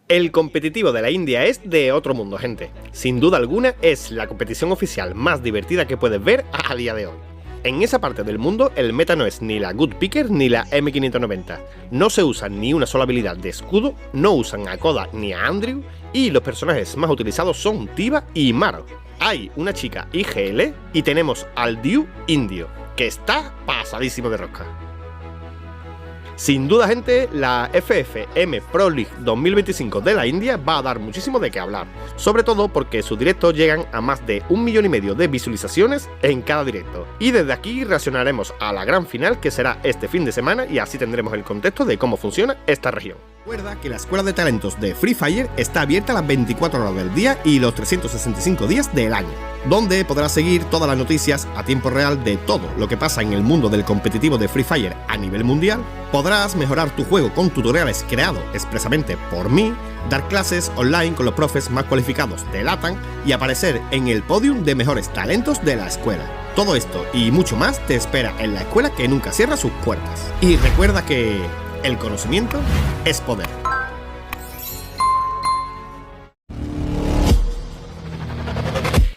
El competitivo de la India es de otro mundo, gente. Sin duda alguna es la competición oficial más divertida que puedes ver a día de hoy. En esa parte del mundo el meta no es ni la Good Picker ni la M590, no se usa ni una sola habilidad de escudo, no usan a Koda ni a Andrew y los personajes más utilizados son Tiba y Maro. Hay una chica IGL y tenemos al Dew indio, que está pasadísimo de rosca. Sin duda, gente, la FFM Pro League 2025 de la India va a dar muchísimo de qué hablar, sobre todo porque sus directos llegan a más de 1,5 millones de visualizaciones en cada directo. Y desde aquí reaccionaremos a la gran final que será este fin de semana y así tendremos el contexto de cómo funciona esta región. Recuerda que la escuela de talentos de Free Fire está abierta las 24 horas del día y los 365 días del año, donde podrás seguir todas las noticias a tiempo real de todo lo que pasa en el mundo del competitivo de Free Fire a nivel mundial. Podrás mejorar tu juego con tutoriales creados expresamente por mí, dar clases online con los profes más cualificados de LATAM y aparecer en el podium de mejores talentos de la escuela. Todo esto y mucho más te espera en la escuela que nunca cierra sus puertas. Y recuerda que el conocimiento es poder.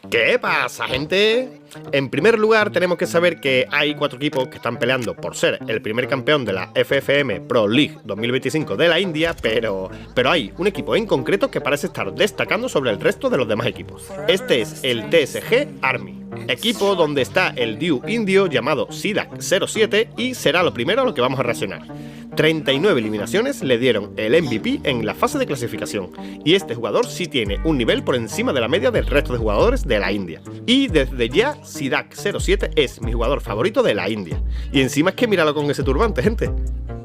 ¿Qué pasa, gente? En primer lugar, tenemos que saber que hay 4 equipos que están peleando por ser el primer campeón de la FFM Pro League 2025 de la India, pero hay un equipo en concreto que parece estar destacando sobre el resto de los demás equipos. Este es el TSG Army, equipo donde está el Dew indio llamado Sidak07 y será lo primero a lo que vamos a reaccionar. 39 eliminaciones le dieron el MVP en la fase de clasificación, y este jugador sí tiene un nivel por encima de la media del resto de jugadores de la India. Y desde ya, Sidak07 es mi jugador favorito de la India. Y encima es que míralo con ese turbante, gente.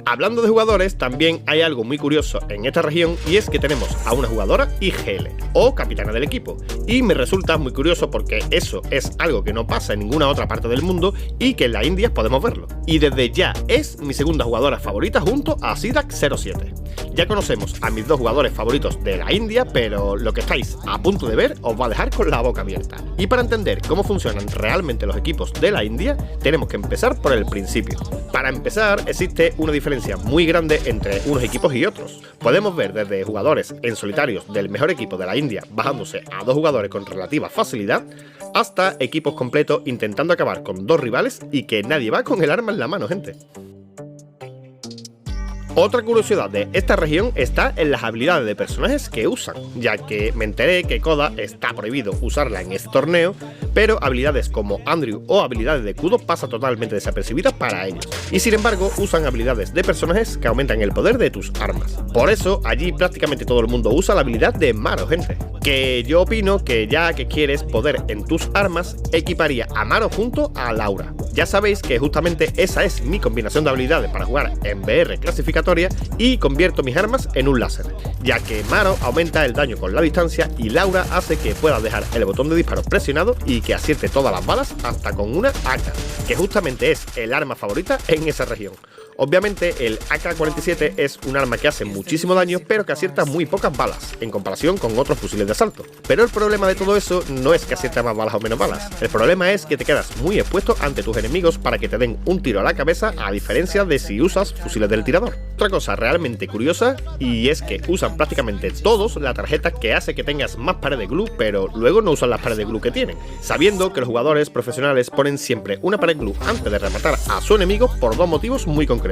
Hablando de jugadores, también hay algo muy curioso en esta región y es que tenemos a una jugadora IGL, o capitana del equipo, y me resulta muy curioso porque eso es algo que no pasa en ninguna otra parte del mundo y que en la India podemos verlo. Y desde ya es mi segunda jugadora favorita junto a Sidak07. Ya conocemos a mis 2 jugadores favoritos de la India, pero lo que estáis a punto de ver os va a dejar con la boca abierta. Y para entender cómo funcionan realmente los equipos de la India, tenemos que empezar por el principio. Para empezar, existe una diferencia muy grande entre unos equipos y otros. Podemos ver desde jugadores en solitarios del mejor equipo de la India bajándose a 2 jugadores con relativa facilidad, hasta equipos completos intentando acabar con 2 rivales y que nadie va con el arma en la mano, gente. Otra curiosidad de esta región está en las habilidades de personajes que usan, ya que me enteré que Koda está prohibido usarla en este torneo, pero habilidades como Andrew o habilidades de Kudo pasan totalmente desapercibidas para ellos, y sin embargo usan habilidades de personajes que aumentan el poder de tus armas. Por eso allí prácticamente todo el mundo usa la habilidad de Maro, gente, que yo opino que ya que quieres poder en tus armas, equiparía a Maro junto a Laura. Ya sabéis que justamente esa es mi combinación de habilidades para jugar en VR clasificatoria y convierto mis armas en un láser, ya que Maro aumenta el daño con la distancia y Laura hace que pueda dejar el botón de disparo presionado y que acierte todas las balas hasta con una AK, que justamente es el arma favorita en esa región. Obviamente el AK-47 es un arma que hace muchísimo daño pero que acierta muy pocas balas en comparación con otros fusiles de asalto. Pero el problema de todo eso no es que acierta más balas o menos balas, el problema es que te quedas muy expuesto ante tus enemigos para que te den un tiro a la cabeza, a diferencia de si usas fusiles del tirador. Otra cosa realmente curiosa y es que usan prácticamente todos la tarjeta que hace que tengas más pared de glue, pero luego no usan las paredes de glue que tienen, sabiendo que los jugadores profesionales ponen siempre una pared glue antes de rematar a su enemigo por 2 motivos muy concretos.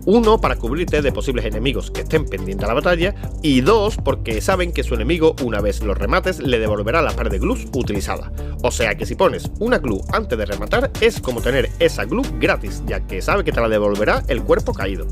Uno, para cubrirte de posibles enemigos que estén pendientes a la batalla, y 2, porque saben que su enemigo, una vez los remates, le devolverá la pared de glue utilizada. O sea que si pones una glue antes de rematar, es como tener esa glue gratis, ya que sabe que te la devolverá el cuerpo caído.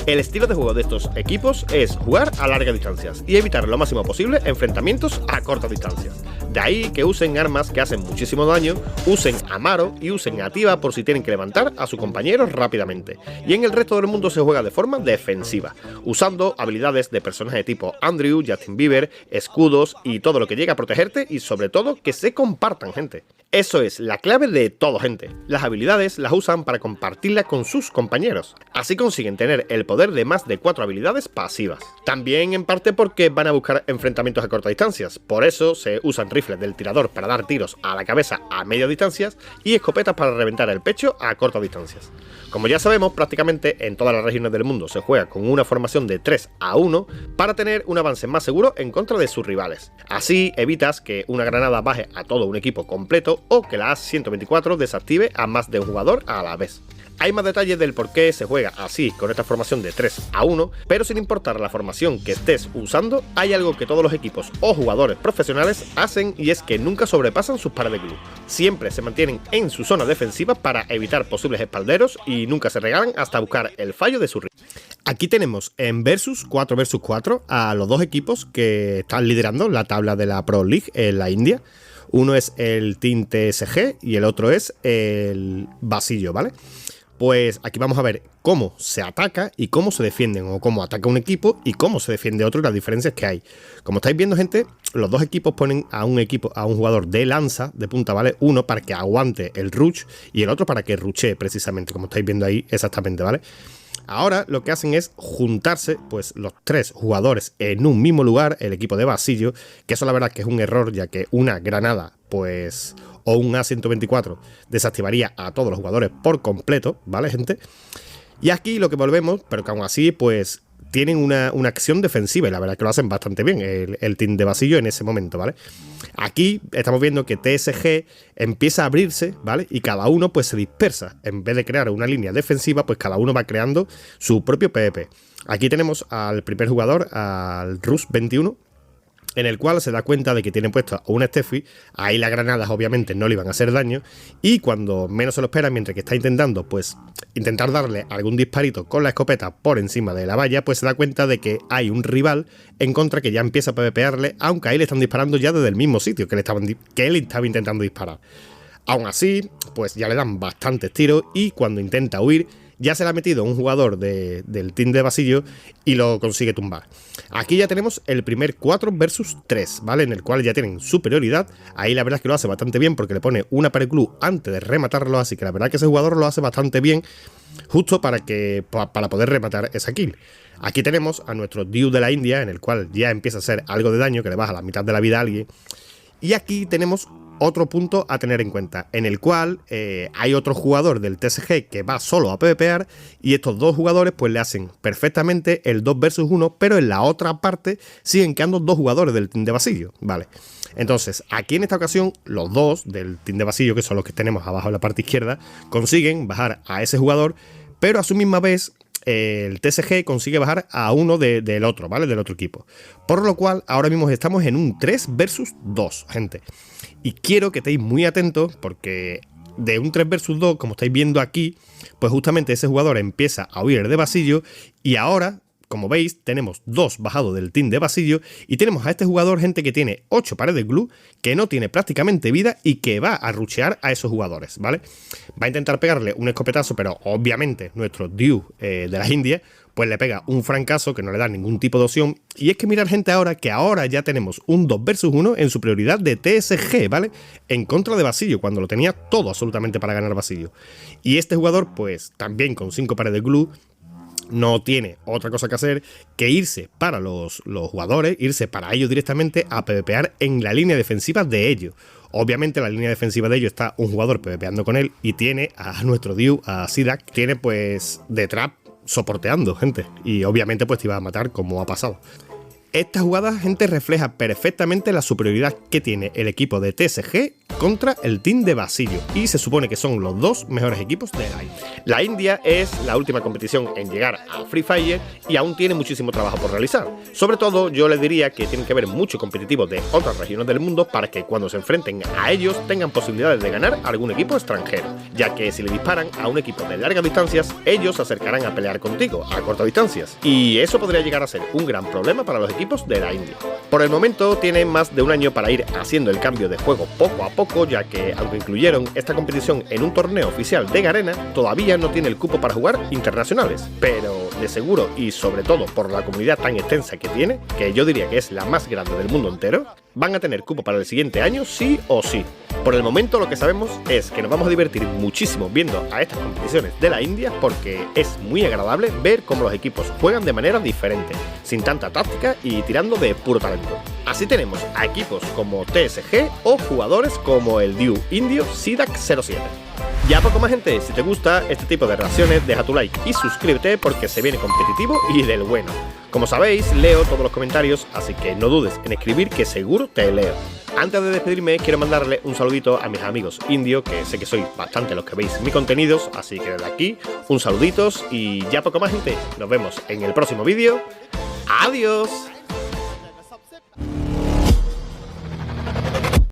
El estilo de juego de estos equipos es jugar a largas distancias y evitar lo máximo posible enfrentamientos a cortas distancias. De ahí que usen armas que hacen muchísimo daño, usen a Maro y usen a Tiba por si tienen que levantar a sus compañeros rápidamente. Y en el resto del mundo se juega de forma defensiva, usando habilidades de personajes tipo Andrew, Justin Bieber, escudos y todo lo que llegue a protegerte y sobre todo que se compartan, gente. Eso es la clave de todo, gente. Las habilidades las usan para compartirlas con sus compañeros. Así consiguen tener el poder poder de más de 4 habilidades pasivas. También en parte porque van a buscar enfrentamientos a cortas distancias, por eso se usan rifles del tirador para dar tiros a la cabeza a medias distancias y escopetas para reventar el pecho a cortas distancias. Como ya sabemos, prácticamente en todas las regiones del mundo se juega con una formación de 3-1 para tener un avance más seguro en contra de sus rivales. Así evitas que una granada baje a todo un equipo completo o que la AS-124 desactive a más de un jugador a la vez. Hay más detalles del por qué se juega así con esta formación de 3-1, pero sin importar la formación que estés usando, hay algo que todos los equipos o jugadores profesionales hacen y es que nunca sobrepasan sus pares de glue. Siempre se mantienen en su zona defensiva para evitar posibles espalderos y nunca se regalan hasta buscar el fallo de su rival. Aquí tenemos en versus 4 vs 4 a los dos equipos que están liderando la tabla de la Pro League en la India. Uno es el Team TSG y el otro es el Basillo, ¿vale? Pues aquí vamos a ver cómo se ataca y cómo se defienden, o cómo ataca un equipo y cómo se defiende otro y las diferencias que hay. Como estáis viendo, gente, los dos equipos ponen a un jugador de lanza, de punta, ¿vale? Uno para que aguante el rush y el otro para que rushee precisamente, como estáis viendo ahí exactamente, ¿vale? Ahora lo que hacen es juntarse pues los tres jugadores en un mismo lugar, el equipo de Basillo, que eso la verdad que es un error, ya que una granada pues o un A124 desactivaría a todos los jugadores por completo, ¿vale, gente? Y aquí lo que volvemos, pero que aún así pues tienen una acción defensiva y la verdad que lo hacen bastante bien el team de Basillo en ese momento, ¿vale? Aquí estamos viendo que TSG empieza a abrirse, ¿vale? Y cada uno pues se dispersa. En vez de crear una línea defensiva, pues cada uno va creando su propio PvP. Aquí tenemos al primer jugador, al Rus 21, en el cual se da cuenta de que tiene puesto una Steffi. Ahí las granadas obviamente no le iban a hacer daño y cuando menos se lo espera, mientras que está intentando pues intentar darle algún disparito con la escopeta por encima de la valla, pues se da cuenta de que hay un rival en contra que ya empieza a PvParle, aunque ahí le están disparando ya desde el mismo sitio que él estaba intentando disparar. Aún así, pues ya le dan bastantes tiros y cuando intenta huir ya se le ha metido un jugador del team de Basillo y lo consigue tumbar. Aquí ya tenemos el primer 4 vs 3, ¿vale? En el cual ya tienen superioridad. Ahí la verdad es que lo hace bastante bien porque le pone una pared glue antes de rematarlo, así que la verdad es que ese jugador lo hace bastante bien justo para poder rematar esa kill. Aquí tenemos a nuestro Dew de la India, en el cual ya empieza a hacer algo de daño, que le baja la mitad de la vida a alguien. Y aquí tenemos otro punto a tener en cuenta, en el cual hay otro jugador del TSG que va solo a PvPar y estos dos jugadores pues le hacen perfectamente el 2 vs 1, pero en la otra parte siguen quedando dos jugadores del team de Basillo, ¿vale? Entonces, aquí en esta ocasión, los dos del team de Basillo, que son los que tenemos abajo en la parte izquierda, consiguen bajar a ese jugador, pero a su misma vez el TSG consigue bajar a uno del otro, ¿vale? Del otro equipo. Por lo cual, ahora mismo estamos en un 3 vs 2, gente. Y quiero que estéis muy atentos porque de un 3 vs 2, como estáis viendo aquí, pues justamente ese jugador empieza a huir de Basillo y ahora, como veis, tenemos dos bajados del team de Basillo y tenemos a este jugador, gente, que tiene 8 paredes glue, que no tiene prácticamente vida y que va a rushear a esos jugadores, ¿vale? Va a intentar pegarle un escopetazo, pero obviamente nuestro Dew de las Indias pues le pega un francazo que no le da ningún tipo de opción. Y es que mirar, gente, ahora ya tenemos un 2 vs 1 en superioridad de TSG, ¿vale? En contra de Basillo, cuando lo tenía todo absolutamente para ganar Basillo. Y este jugador, pues también con 5 paredes glue, no tiene otra cosa que hacer que irse para los jugadores, irse para ellos directamente a PvPar en la línea defensiva de ellos. Obviamente la línea defensiva de ellos está un jugador PvPando con él y tiene a nuestro Dew, a Sidak, tiene pues de trap soporteando, gente, y obviamente pues te iba a matar como ha pasado. Esta jugada, gente, refleja perfectamente la superioridad que tiene el equipo de TSG contra el team de Basillo, y se supone que son los dos mejores equipos de la India. La India es la última competición en llegar a Free Fire y aún tiene muchísimo trabajo por realizar. Sobre todo, yo les diría que tienen que haber mucho competitivo de otras regiones del mundo para que cuando se enfrenten a ellos tengan posibilidades de ganar a algún equipo extranjero, ya que si le disparan a un equipo de largas distancias, ellos se acercarán a pelear contigo a cortas distancias, y eso podría llegar a ser un gran problema para los equipos de la India. Por el momento tienen más de un año para ir haciendo el cambio de juego poco a poco, ya que aunque incluyeron esta competición en un torneo oficial de Garena, todavía no tiene el cupo para jugar internacionales, pero de seguro y sobre todo por la comunidad tan extensa que tiene, que yo diría que es la más grande del mundo entero, van a tener cupo para el siguiente año sí o sí. Por el momento lo que sabemos es que nos vamos a divertir muchísimo viendo a estas competiciones de la India porque es muy agradable ver cómo los equipos juegan de manera diferente, sin tanta táctica y tirando de puro talento. Así tenemos a equipos como TSG o jugadores como el Dew indio Sidak 07. Ya poco más, gente, si te gusta este tipo de reacciones deja tu like y suscríbete porque se viene competitivo y del bueno. Como sabéis, leo todos los comentarios, así que no dudes en escribir que seguro te leo. Antes de despedirme quiero mandarle un saludito a mis amigos indios, que sé que sois bastante los que veis mis contenidos, así que desde aquí un saluditos y ya poco más, gente. Nos vemos en el próximo vídeo. ¡Adiós!